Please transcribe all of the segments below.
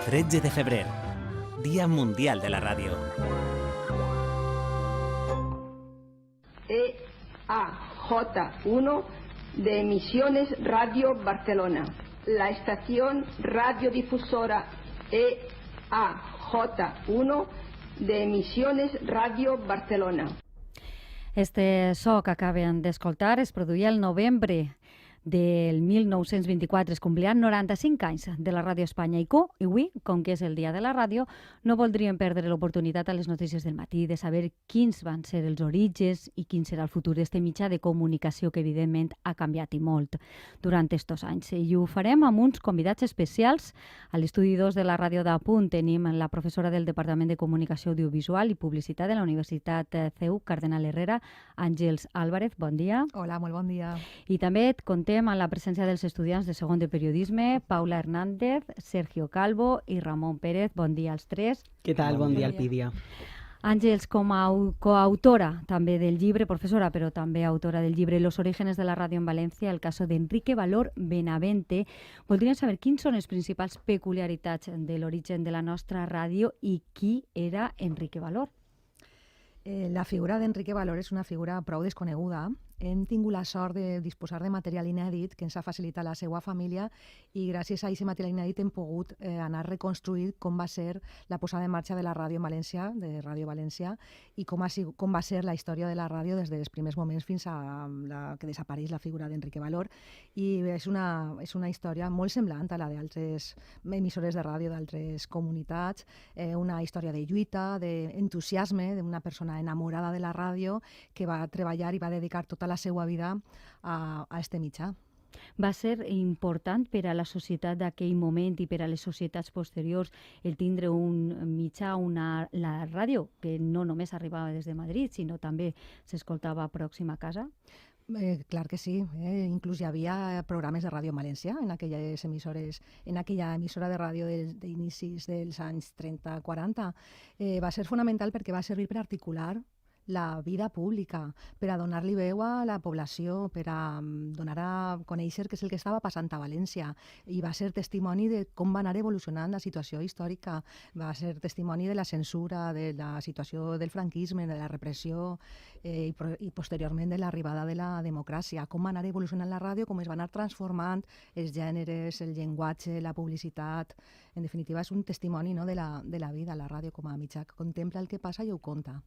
13 de febrer, Dia Mundial de la Ràdio. EAJ1 de Emisiones Radio Barcelona. La estación radiodifusora EAJ1 de Emisiones Radio Barcelona. Este so que acaben d'escoltar es produïa el novembre del 1924. Es complien 95 anys de la Ràdio Espanya i avui, com que és el dia de la ràdio, no voldríem perdre l'oportunitat a les notícies del matí de saber quins van ser els orígens i quin serà el futur d'este mitjà de comunicació que evidentment ha canviat i molt durant estos anys. I ho farem amb uns convidats especials. A l'estudi 2 de la ràdio d'Apunt tenim la professora del Departament de Comunicació Audiovisual i Publicitat de la Universitat CEU, Cardenal Herrera, Àngels Álvarez. Bon dia. Hola, molt bon dia. I també contem amb la presència dels estudiants de segon de periodisme, Paula Hernández, Sergio Calvo i Ramon Pérez. Bon dia als tres. Què tal? Bon dia, Alpídia. Àngels, com a coautora també del llibre, professora, però també autora del llibre Los orígenes de la radio en Valencia, el caso de Enrique Valor Benavente, voldríem saber quins són les principals peculiaritats de l'origen de la nostra ràdio i qui era Enrique Valor. La figura d'Enrique Valor és una figura prou desconeguda. Hem tingut la sort de disposar de material inèdit que ens ha facilitat la seva família i gràcies a aquest material inèdit hem pogut anar reconstruint com va ser la posada en marxa de la ràdio en València, de Ràdio València, i com va ser la història de la ràdio des dels primers moments fins a que desapareix la figura d'Enrique Valor. I és una història molt semblant a la d'altres emissores de ràdio d'altres comunitats, una història de lluita, d'entusiasme, d'una persona enamorada de la ràdio que va treballar i va dedicar tota la seva vida a este mitjà. Va ser important per a la societat d'aquell moment i per a les societats posteriors el tindre un mitjà, la ràdio, que no només arribava des de Madrid, sinó també s'escoltava pròxim a casa? Clar que sí. Inclús hi havia programes de ràdio en València, en aquella emissora de ràdio d'inicis dels anys 30-40. Va ser fonamental perquè va servir per articular la vida pública, per a donar-li veu a la població, per a donar a conèixer què és el que estava passant a València. I va ser testimoni de com va anar evolucionant la situació històrica, va ser testimoni de la censura, de la situació del franquisme, de la repressió i posteriorment de l'arribada de la democràcia, com va anar evolucionant la ràdio, com es va anar transformant els gèneres, el llenguatge, la publicitat. En definitiva, és un testimoni, no, de la vida, la ràdio com a mitjà que contempla el que passa i ho conta.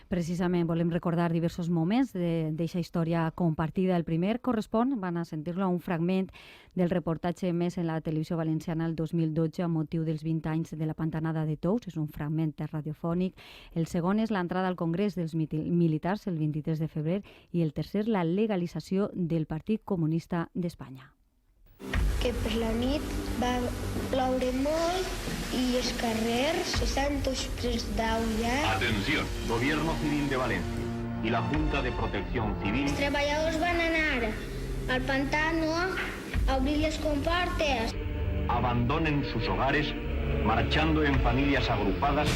Precisament volem recordar diversos moments d'aquesta història compartida. El primer correspon, van a sentir-lo, a un fragment del reportatge emès en la televisió valenciana el 2012 amb motiu dels 20 anys de la Pantanada de Tous, és un fragment radiofònic. El segon és l'entrada al Congrés dels militars el 23 de febrer i el tercer la legalització del Partit Comunista d'Espanya. Que per la nit va ploure molt y els carrers estan tots plens d'aigua. Atención, Gobierno Civil de Valencia y la Junta de Protección Civil. Els treballadors van anar al pantano a obrir les comportes. Abandonen sus hogares, marchando en familias agrupadas.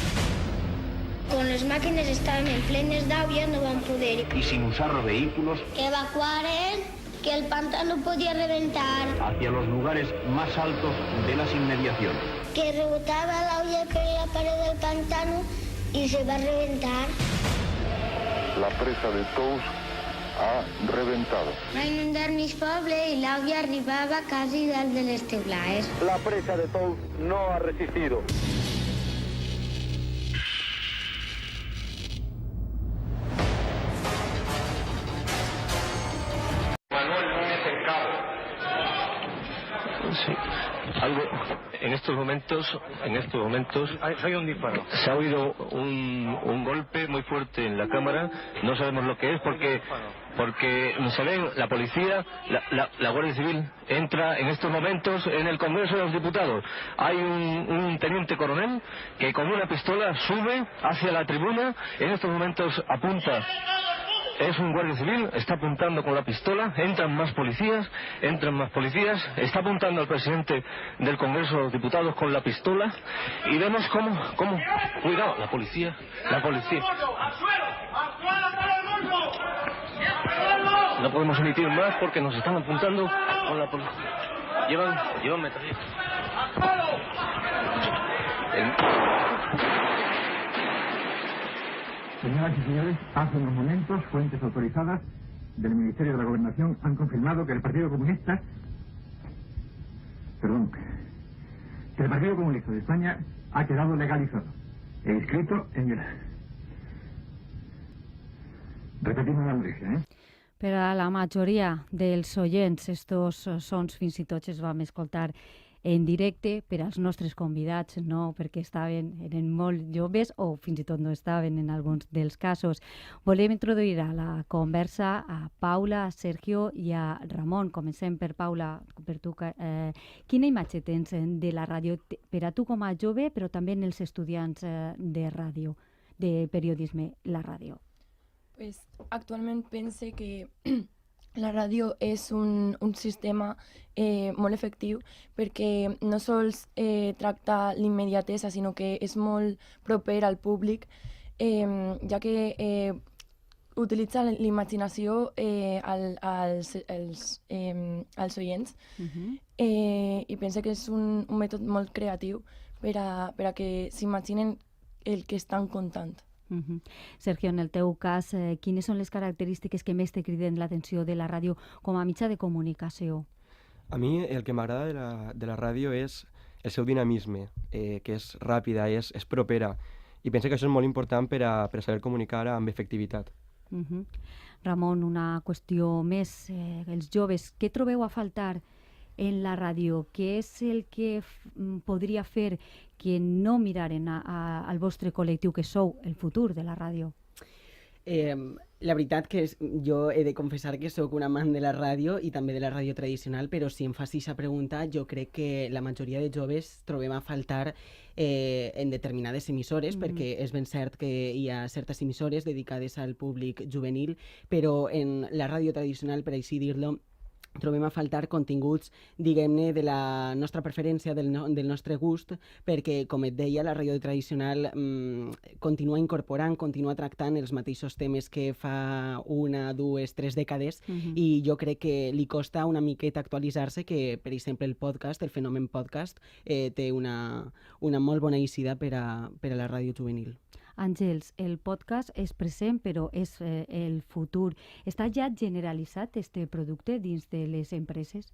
Con les màquines estaven plenes d'aigua, no van poder. Y sin usar vehículos. Que evacuaren, que el pantano podía reventar. Hacia los lugares más altos de las inmediaciones. Que rebotaba la olla por la pared del pantano y se va a reventar. La presa de Tous ha reventado. Va inundar mis pobles y la olla arribaba casi dalt de les teules. La presa de Tous no ha resistido. Sí, algo en estos momentos hay un disparo. Se ha oído un golpe muy fuerte en la cámara. No sabemos lo que es porque se ve la policía, la Guardia Civil entra en estos momentos en el Congreso de los Diputados. Hay un teniente coronel que con una pistola sube hacia la tribuna. En estos momentos apunta. Es un guardia civil, está apuntando con la pistola, entran más policías, está apuntando al presidente del Congreso de los Diputados con la pistola y vemos cómo, cuidado, la policía. No podemos emitir más porque nos están apuntando con la policía. Llevan metralletas. Señoras y señores, hace unos momentos fuentes autorizadas del Ministerio de la Gobernación han confirmado que el Partido Comunista de España ha quedado legalizado e inscrito en el... Repetimos la notícia, Per a la majoria dels oients, estos sons fins i tot els vam escoltar en directe. Per als nostres convidats no, perquè eren molt joves o fins i tot no estaven en alguns dels casos. Volem introduir a la conversa a Paula, a Sergio i a Ramon. Comencem per Paula, per tu. Quina imatge tens de la ràdio per a tu com a jove, però també en els estudiants de ràdio, de periodisme, la ràdio? Pues actualment pense que la ràdio és un sistema molt efectiu perquè no sols tracta l'immediatesa, sinó que és molt proper al públic, ja que utilitza l'imaginació als oients, i pense que és un mètode molt creatiu per a que s'imaginen el que estan contant. Sergio, en el teu cas, quines són les característiques que més te criden l'atenció de la ràdio com a mitjà de comunicació? A mi el que m'agrada de la ràdio és el seu dinamisme, que és ràpida, és propera, i penso que això és molt important per a saber comunicar amb efectivitat. Ramon, una qüestió més. Els joves, què trobeu a faltar en la ràdio? Què és el que podria fer que no miraren al vostre col·lectiu, que sou el futur de la ràdio? La veritat que jo he de confessar que sóc un amant de la ràdio i també de la ràdio tradicional, però si em fas aquesta pregunta, jo crec que la majoria de joves trobem a faltar en determinades emissores, perquè és ben cert que hi ha certes emissores dedicades al públic juvenil, però en la ràdio tradicional, per així dir-lo, trobem a faltar continguts, diguem-ne, de la nostra preferència, del nostre gust, perquè, com et deia, la ràdio tradicional continua incorporant, continua tractant els mateixos temes que fa 1, 2, 3 dècades, i jo crec que li costa una miqueta actualitzar-se, que, per exemple, el podcast, el fenomen podcast, té una molt bona eixida per a la ràdio juvenil. Àngels, el podcast és present, però és el futur. Està ja generalitzat este producte dins de les empreses?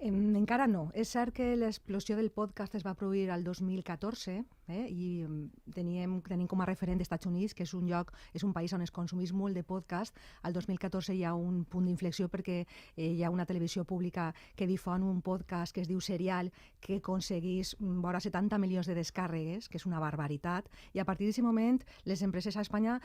Encara no. És cert que l'explosió del podcast es va produir al 2014 i tenim com a referent dels Estats Units, que és un país on es consumís molt de podcast. Al 2014 hi ha un punt d'inflexió perquè hi ha una televisió pública que difon un podcast que es diu Serial, que aconseguís vora 70 milions de descàrregues, que és una barbaritat, i a partir d'aquest moment les empreses a Espanya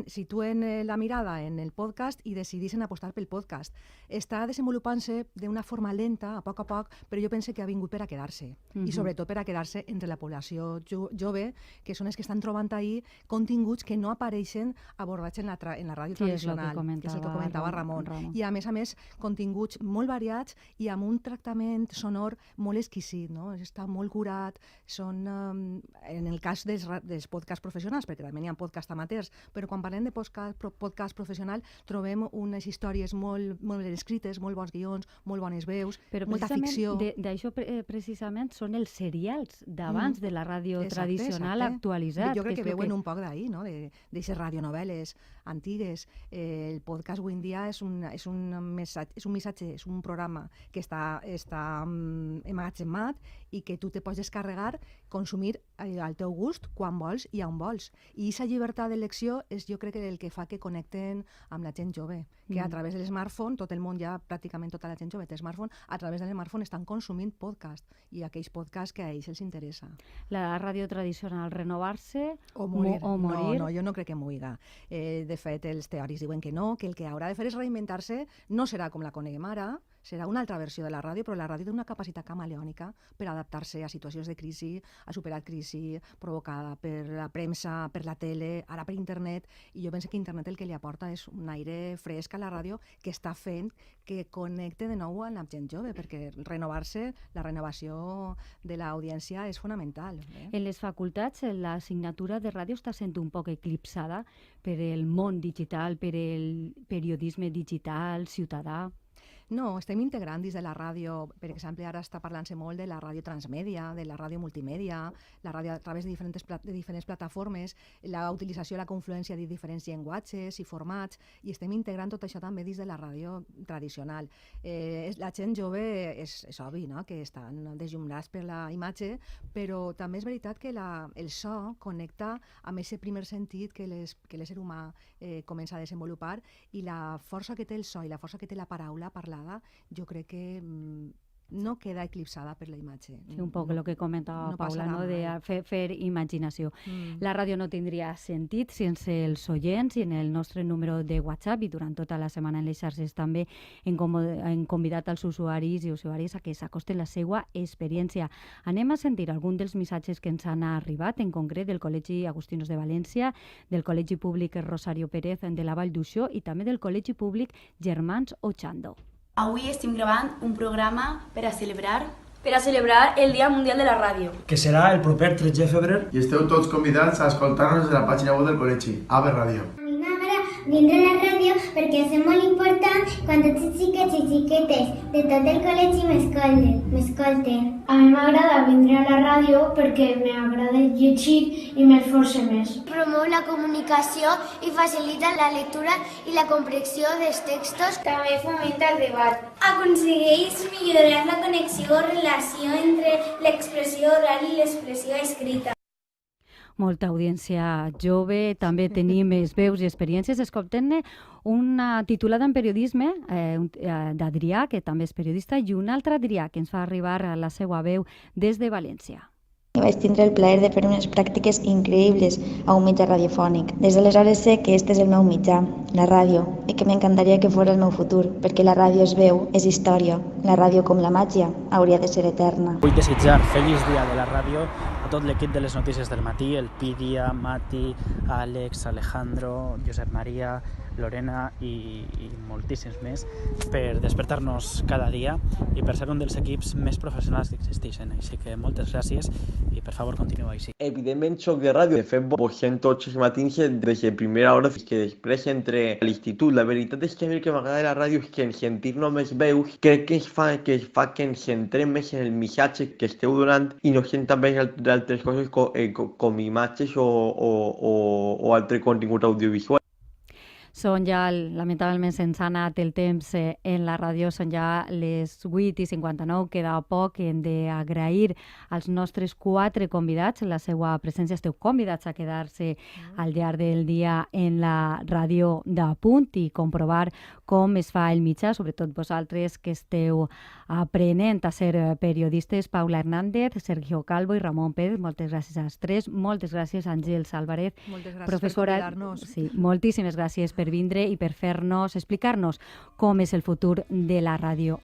situen la mirada en el podcast i decideixen apostar pel podcast. Està desenvolupant-se d'una forma lenta, a poc, però jo penso que ha vingut per a quedar-se, i sobretot per a quedar-se entre la població jove, que són els que estan trobant ahir continguts que no apareixen abordats en la ràdio tradicional, que és el que comentava Ramon. I a més, continguts molt variats i amb un tractament sonor molt exquisit, no? Està molt curat, són, en el cas dels podcasts professionals, perquè també n'hi ha podcasts amateurs, però quan parlem de podcast professional trobem unes històries molt ben escrites, molt bons guions, molt bones veus, molta ficció. D'això precisament són els serials d'abans de la ràdio tradicional actualitzats. Jo crec que veuen un poc d'ahir, no? D'aixes radionovel·les antigues. El podcast avui en dia és un missatge, és un programa que està emmagatzemat i que tu te pots descarregar, consumir al teu gust, quan vols i on vols. I aquesta llibertat d'elecció és, jo crec, el que fa que connecten amb la gent jove, que a través de l'smartphone, tot el món ja, pràcticament tota la gent jove té smartphone, a través de l'smartphone estan consumint podcast, i aquells podcasts que a ells els interessa. La ràdio tradicional, renovar-se o morir? No, jo no crec que morirà. De fet, els teòrics diuen que no, que el que haurà de fer és reinventar-se, no serà com la coneguem ara, serà una altra versió de la ràdio, però la ràdio té una capacitat camaleònica per adaptar-se a situacions de crisi, a superar crisi provocada per la premsa, per la tele, ara per internet, i jo penso que internet el que li aporta és un aire fresc a la ràdio que està fent que connecte de nou amb la gent jove, perquè renovar-se, la renovació de l'audiència és fonamental. En les facultats, l'assignatura de ràdio està sent un poc eclipsada per el món digital, per el periodisme digital, ciutadà. No, estem integrant dins de la ràdio, per exemple, ara està parlant-se molt de la ràdio transmèdia, de la ràdio multimèdia, la ràdio a través de diferents plataformes, la utilització, la confluència de diferents llenguatges i formats, i estem integrant tot això també dins de la ràdio tradicional. La gent jove és obvi, no?, que estan desllumbrats per la imatge, però també és veritat que el so connecta amb aquest primer sentit que l'ésser humà comença a desenvolupar, i la força que té el so i la força que té la paraula parlada, jo crec que no queda eclipsada per la imatge. Sí, un poc el que comentava Paula, no? De fer imaginació. La ràdio no tindria sentit sense els oients, i en el nostre número de WhatsApp i durant tota la setmana en les xarxes també hem convidat als usuaris i usuàries a que s'acosten la seva experiència. Anem a sentir algun dels missatges que ens han arribat, en concret del Col·legi Agustinos de València, del Col·legi Públic Rosario Pérez de la Vall d'Uixó i també del Col·legi Públic Germans Ochando. Avui estem gravant un programa per a celebrar el Dia Mundial de la Ràdio, que serà el proper 13 de febrer. I esteu tots convidats a escoltar-nos a la pàgina web del col·legi, AVE Ràdio. A mi m'agrada vindre a la ràdio perquè és molt important quan tots els xiquets i xiquetes de tot el col·legi m'escolten. A mi m'agrada vindre a la ràdio perquè m'agrada llegir i m'esforço més. Promou la comunicació i facilita la lectura i la comprensió dels textos. També fomenta el debat. Aconsegueix millorar la connexió o relació entre l'expressió oral i l'expressió escrita. Molta audiència jove, també tenim veus i experiències. Escoltem-ne una titulada en periodisme d'Adrià, que també és periodista, i un altre Adrià, que ens fa arribar a la seva veu des de València. Vaig tindre el plaer de fer unes pràctiques increïbles a un mitjà radiofònic. Des d'aleshores sé que este és el meu mitjà, la ràdio, i que m'encantaria que fos el meu futur, perquè la ràdio és veu, és història. La ràdio, com la màgia, hauria de ser eterna. Vull desitjar feliç dia de la ràdio a tot l'equip de les notícies del matí, el Pidia, Mati, Àlex, Alejandro, Josep Maria, Lorena i moltíssims més, per despertar-nos cada dia i per ser un dels equips més professionals que existeixen. Així que moltes gràcies i per favor continueu així. Evidentment soc de ràdio, de fet vegem tots els matins des de primera hora fins que després entre a l'institut. La veritat és que a mi el que m'agrada de la ràdio és que en sentir només veus crec que ens fa que ens centrem més en el missatge que esteu donant i no sent també d'altres coses com imatges o altre contingut audiovisual. Són ja, lamentablement se'ns ha anat el temps en la ràdio, són ja les 8:59, queda poc. Hem d'agrair als nostres 4 convidats la seva presència. Esteu convidats a quedar-se al llarg del dia en la ràdio de Punt i comprovar com es fa el mitjà, sobretot vosaltres que esteu aprenent a ser periodistes. Paula Hernández, Sergio Calvo i Ramon Pérez, moltes gràcies als 3. Moltes gràcies, Àngels Álvarez, professora. Per convidar-nos. Sí, moltíssimes gràcies per vindre i per explicar-nos com és el futur de la ràdio.